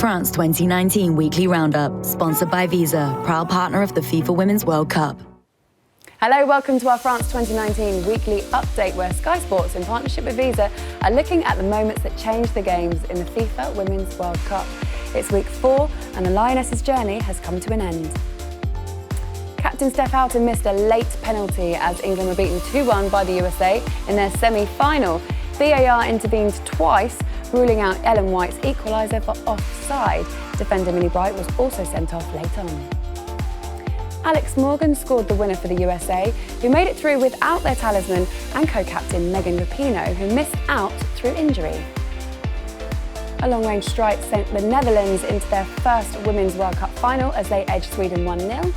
France 2019 Weekly Roundup, sponsored by Visa, proud partner of the FIFA Women's World Cup. Hello, welcome to our France 2019 weekly update where Sky Sports, in partnership with Visa, are looking at the moments that changed the games in the FIFA Women's World Cup. It's week 4 and the Lionesses' journey has come to an end. Captain Steph Houghton missed a late penalty as England were beaten 2-1 by the USA in their semi-final. VAR intervened twice, ruling out Ellen White's equaliser for offside. Defender Millie Bright was also sent off late on. Alex Morgan scored the winner for the USA, who made it through without their talisman, and co-captain Megan Rapinoe, who missed out through injury. A long-range strike sent the Netherlands into their first Women's World Cup final as they edged Sweden 1-0.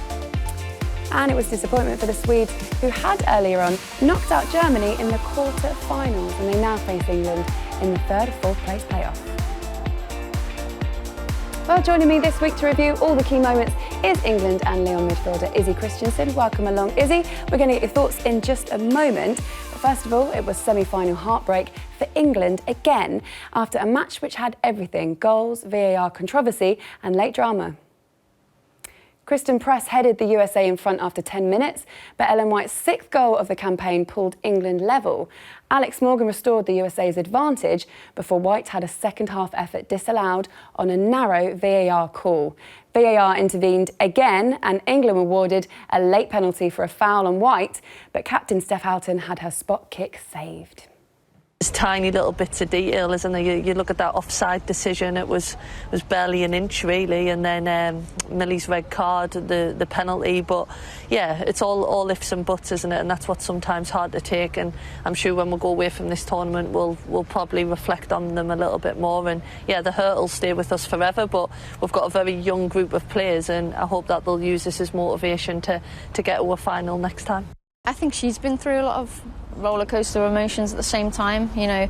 And it was disappointment for the Swedes, who had earlier on knocked out Germany in the quarter-finals, and they now face England in the 3rd or 4th place playoff. Well, joining me this week to review all the key moments is England and Lyon midfielder Izzy Christiansen. Welcome along, Izzy. We're going to get your thoughts in just a moment. But first of all, it was semi-final heartbreak for England again after a match which had everything: goals, VAR controversy and late drama. Kristen Press headed the USA in front after 10 minutes, but Ellen White's 6th goal of the campaign pulled England level. Alex Morgan restored the USA's advantage before White had a second-half effort disallowed on a narrow VAR call. VAR intervened again and England awarded a late penalty for a foul on White, but captain Steph Houghton had her spot kick saved. There's tiny little bits of detail, isn't there? You look at that offside decision, it was barely an inch really, and then Millie's red card, the penalty. But yeah, it's all ifs and buts, isn't it? And that's what's sometimes hard to take. And I'm sure when we go away from this tournament, we'll probably reflect on them a little bit more. And yeah, the hurdles stay with us forever. But we've got a very young group of players, and I hope that they'll use this as motivation to get to a final next time. I think she's been through a lot of roller coaster emotions at the same time. You know,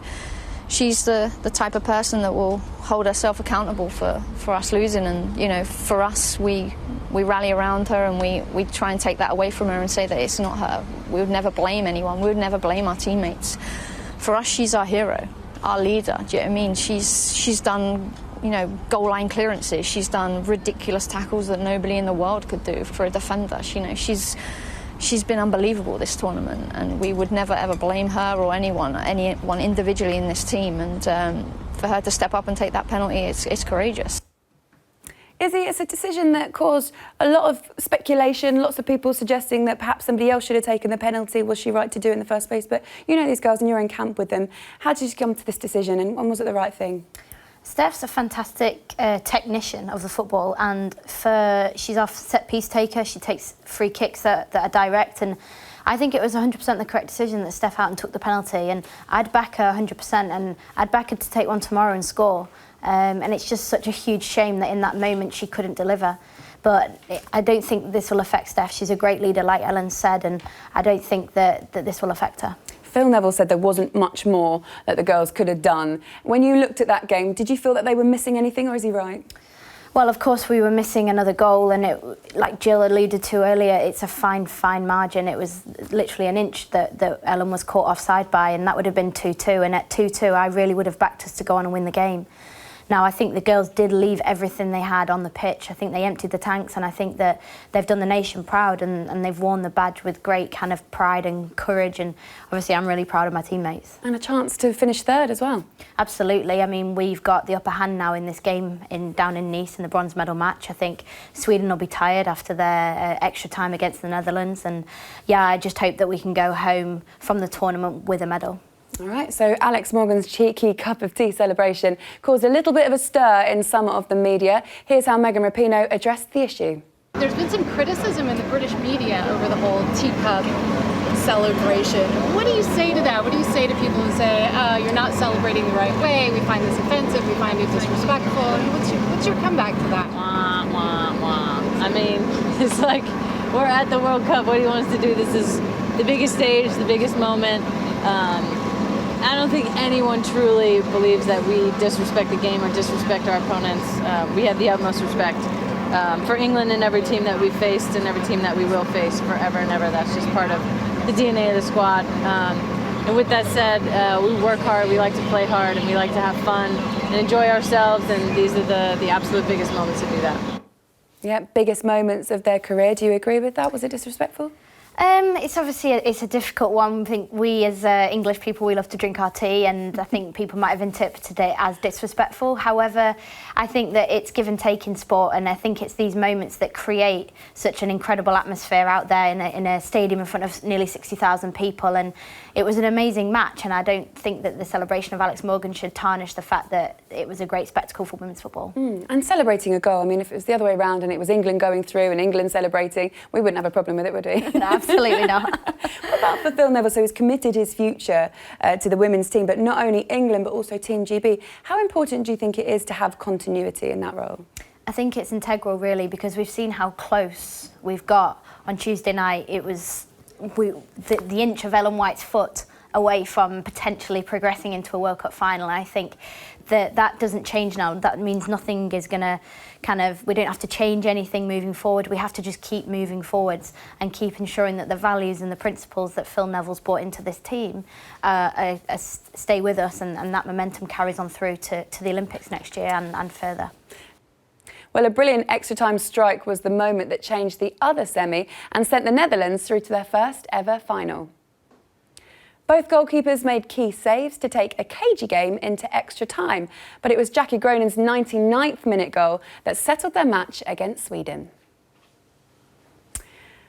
she's the type of person that will hold herself accountable for us losing, and you know, for us we rally around her and we try and take that away from her and say that it's not her. We would never blame anyone, we would never blame our teammates. For us, she's our hero, our leader. Do you know what I mean? She's done, you know, goal line clearances, she's done ridiculous tackles that nobody in the world could do for a defender. You know, she's been unbelievable this tournament, and we would never ever blame her or anyone individually in this team. And for her to step up and take that penalty, it's courageous. Izzy, it's a decision that caused a lot of speculation, lots of people suggesting that perhaps somebody else should have taken the penalty. Was she right to do it in the first place? But you know these girls and you're in camp with them. How did you come to this decision, and was it the right thing? Steph's a fantastic technician of the football, and she's our set-piece taker. She takes free kicks that are direct, and I think it was 100% the correct decision that Steph Houghton took the penalty, and I'd back her 100%, and I'd back her to take one tomorrow and score. And it's just such a huge shame that in that moment she couldn't deliver. But I don't think this will affect Steph. She's a great leader, like Ellen said, and I don't think that this will affect her. Phil Neville said there wasn't much more that the girls could have done. When you looked at that game, did you feel that they were missing anything, or is he right? Well, of course, we were missing another goal, and it, like Jill alluded to earlier, it's a fine margin. It was literally an inch that Ellen was caught offside by, and that would have been 2-2. And at 2-2, I really would have backed us to go on and win the game. Now, I think the girls did leave everything they had on the pitch. I think they emptied the tanks, and I think that they've done the nation proud, and they've worn the badge with great kind of pride and courage, and obviously I'm really proud of my teammates. And a chance to finish 3rd as well. Absolutely. I mean, we've got the upper hand now in this game down in Nice in the bronze medal match. I think Sweden will be tired after their extra time against the Netherlands, and yeah, I just hope that we can go home from the tournament with a medal. All right, so Alex Morgan's cheeky cup of tea celebration caused a little bit of a stir in some of the media. Here's how Megan Rapinoe addressed the issue. There's been some criticism in the British media over the whole teacup celebration. What do you say to that? What do you say to people who say, you're not celebrating the right way, we find this offensive, we find it disrespectful? What's your comeback to that? Wah, wah, wah. I mean, it's like, we're at the World Cup, what do you want us to do? This is the biggest stage, the biggest moment. I don't think anyone truly believes that we disrespect the game or disrespect our opponents. We have the utmost respect for England and every team that we've faced and every team that we will face forever and ever. That's just part of the DNA of the squad. And with that said, we work hard, we like to play hard, and we like to have fun and enjoy ourselves, and these are the absolute biggest moments to do that. Yeah, biggest moments of their career. Do you agree with that? Was it disrespectful? It's obviously it's a difficult one. I think we as English people, we love to drink our tea, and I think people might have interpreted it as disrespectful. However, I think that it's give and take in sport, and I think it's these moments that create such an incredible atmosphere out there in a stadium in front of nearly 60,000 people. And it was an amazing match, and I don't think that the celebration of Alex Morgan should tarnish the fact that it was a great spectacle for women's football. And celebrating a goal, I mean, if it was the other way around and it was England going through and England celebrating, we wouldn't have a problem with it, would we? No, absolutely not. What about for Phil Neville? So he's committed his future to the women's team, but not only England, but also Team GB. How important do you think it is to have continuity in that role? I think it's integral, really, because we've seen how close we've got. On Tuesday night, it was the inch of Ellen White's foot away from potentially progressing into a World Cup final. And I think that doesn't change now. That means nothing is going to we don't have to change anything moving forward. We have to just keep moving forwards and keep ensuring that the values and the principles that Phil Neville's brought into this team stay with us, and that momentum carries on through to the Olympics next year and further. Well, a brilliant extra-time strike was the moment that changed the other semi and sent the Netherlands through to their first ever final. Both goalkeepers made key saves to take a cagey game into extra time, but it was Jackie Groenen's 99th minute goal that settled their match against Sweden.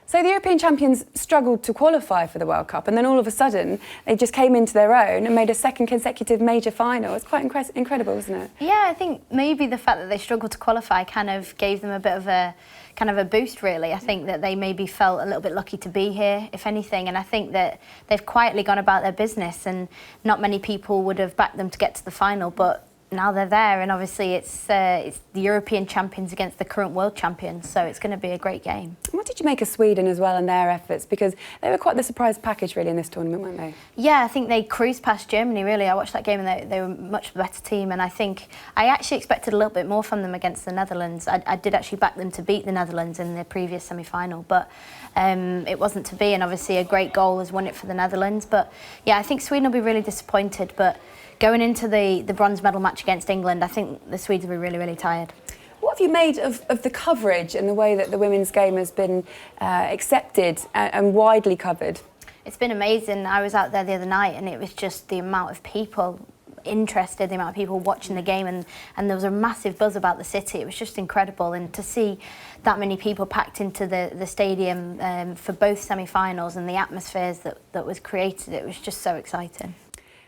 So the European champions struggled to qualify for the World Cup, and then all of a sudden they just came into their own and made a second consecutive major final. It's quite incredible, isn't it? Yeah, I think maybe the fact that they struggled to qualify kind of gave them a bit of a boost, really. I think that they maybe felt a little bit lucky to be here, if anything, and I think that they've quietly gone about their business, and not many people would have backed them to get to the final, but now they're there, and obviously it's the European champions against the current world champions, so it's going to be a great game. What did you make of Sweden as well and their efforts? Because they were quite the surprise package really in this tournament, weren't they? Yeah, I think they cruised past Germany, really. I watched that game and they were a much better team, and I think I actually expected a little bit more from them against the Netherlands. I did actually back them to beat the Netherlands in their previous semi-final, but it wasn't to be, and obviously a great goal has won it for the Netherlands. But yeah, I think Sweden will be really disappointed, but going into the bronze medal match against England, I think the Swedes will be really, really tired. What have you made of the coverage and the way that the women's game has been accepted and widely covered? It's been amazing. I was out there the other night, and it was just the amount of people interested, the amount of people watching the game, and there was a massive buzz about the city. It was just incredible, and to see that many people packed into the stadium for both semi-finals and the atmospheres that was created, it was just so exciting.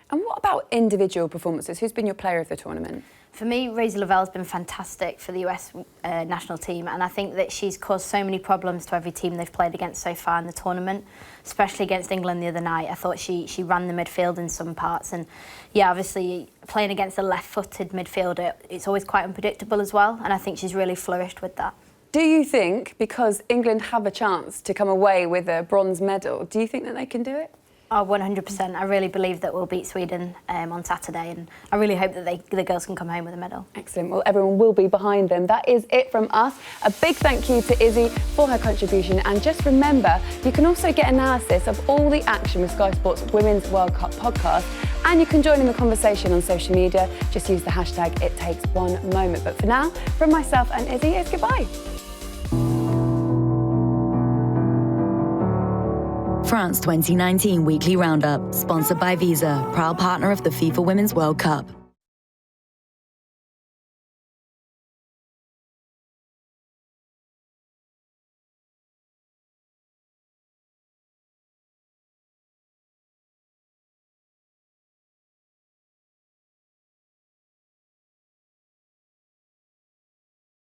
And what about individual performances? Who's been your player of the tournament? For me, Razor Lavelle's been fantastic for the US national team, and I think that she's caused so many problems to every team they've played against so far in the tournament, especially against England the other night. I thought she ran the midfield in some parts, and yeah, obviously playing against a left-footed midfielder, it's always quite unpredictable as well, and I think she's really flourished with that. Do you think, because England have a chance to come away with a bronze medal, do you think that they can do it? Oh, 100%. I really believe that we'll beat Sweden on Saturday, and I really hope that the girls can come home with a medal. Excellent. Well, everyone will be behind them. That is it from us. A big thank you to Izzy for her contribution. And just remember, you can also get analysis of all the action with Sky Sports Women's World Cup podcast. And you can join in the conversation on social media. Just use the hashtag #ItTakesOneMoment. But for now, from myself and Izzy, it's goodbye. France 2019 Weekly Roundup, sponsored by Visa, proud partner of the FIFA Women's World Cup.